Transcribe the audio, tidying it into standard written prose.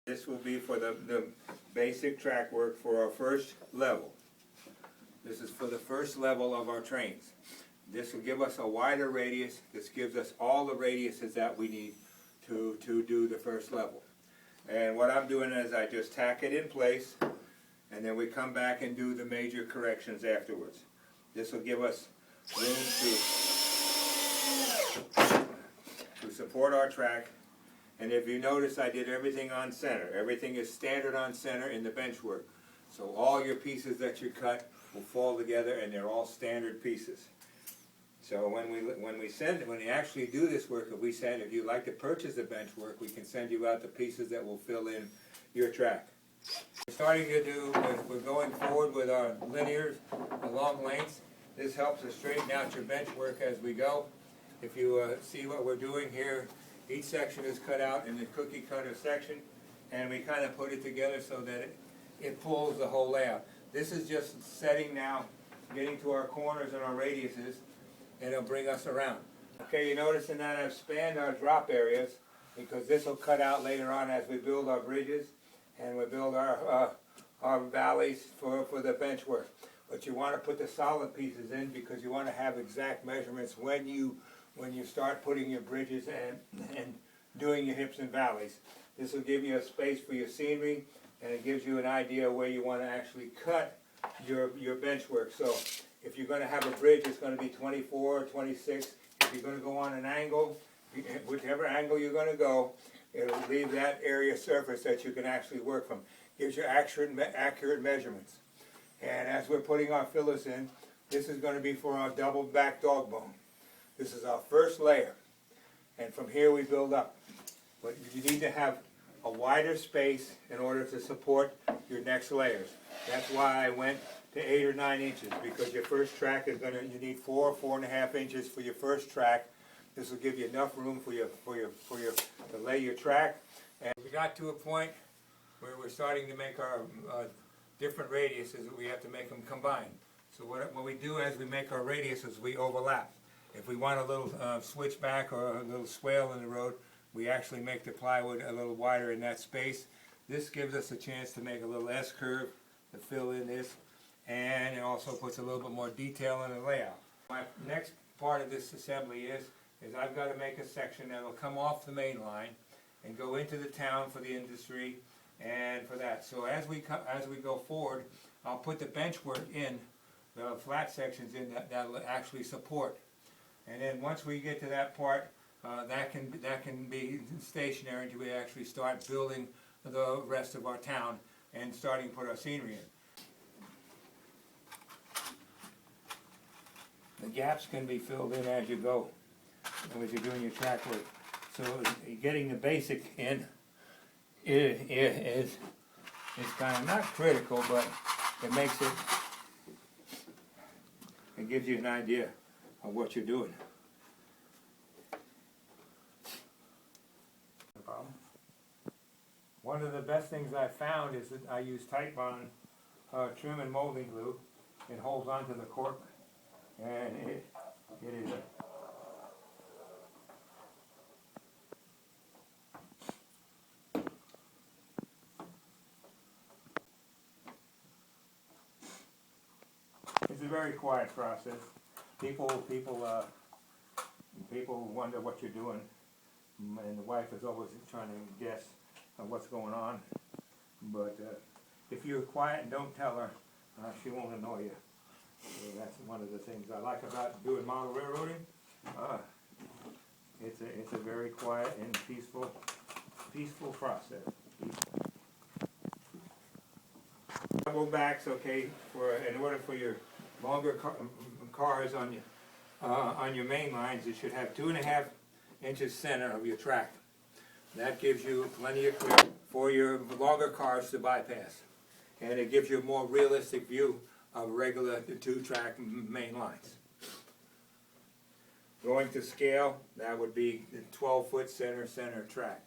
This will be for the basic track work for our first level. This is for the first level of our trains. This will give us a wider radius. This gives us all the radiuses that we need to do the first level. And what I'm doing is I just tack it in place, and then we come back and do the major corrections afterwards. This will give us room to support our track. And if you notice, I did everything on center. Everything is standard on center in the bench work. So all your pieces that you cut will fall together, and they're all standard pieces. So when we actually do this work, if you'd like to purchase the bench work, we can send you out the pieces that will fill in your track. We're going forward with our linears, the long lengths. This helps us straighten out your bench work as we go. If you see what we're doing here, each section is cut out in the cookie cutter section, and we kind of put it together so that it pulls the whole layout. This is just setting now, getting to our corners and our radiuses, and it'll bring us around. Okay, you notice in that I've spanned our drop areas, because this will cut out later on as we build our bridges and we build our valleys for the bench work. But you want to put the solid pieces in because you want to have exact measurements when you start putting your bridges and doing your hips and valleys. This will give you a space for your scenery, and it gives you an idea where you want to actually cut your bench work. So if you're going to have a bridge, it's going to be 24, 26. If you're going to go on an angle, whichever angle you're going to go, it'll leave that area surface that you can actually work from. Gives you accurate measurements. And as we're putting our fillers in, this is going to be for our double back dog bone. This is our first layer. And from here we build up. But you need to have a wider space in order to support your next layers. That's why I went to 8 or 9 inches, because your first track is you need 4.5 inches for your first track. This will give you enough room to lay your track. And we got to a point where we're starting to make our different radiuses. We have to make them combine. So what we do as we make our radiuses, we overlap. If we want a little switchback or a little swale in the road, we actually make the plywood a little wider in that space. This gives us a chance to make a little S-curve to fill in this, and it also puts a little bit more detail in the layout. My next part of this assembly is I've got to make a section that will come off the main line and go into the town for the industry and for that. So as we go forward, I'll put the bench work in, the flat sections in that will actually support. And then once we get to that part, that can be stationary until we actually start building the rest of our town and starting to put our scenery in. The gaps can be filled in as you go, as you're doing your track work. So getting the basic in is kind of not critical, but it makes it gives you an idea of what you're doing. No problem. One of the best things I found is that I use Titebond trim and molding glue. It holds onto the cork, and it is it's a very quiet process. People wonder what you're doing, and the wife is always trying to guess what's going on. But if you're quiet and don't tell her, she won't annoy you. So that's one of the things I like about doing model railroading. It's a very quiet and peaceful process. Double backs, okay, in order for your longer cars on your main lines, you should have 2.5 inches center of your track. That gives you plenty of clear for your longer cars to bypass, and it gives you a more realistic view of regular 2-track main lines. Going to scale, that would be the 12-foot center track.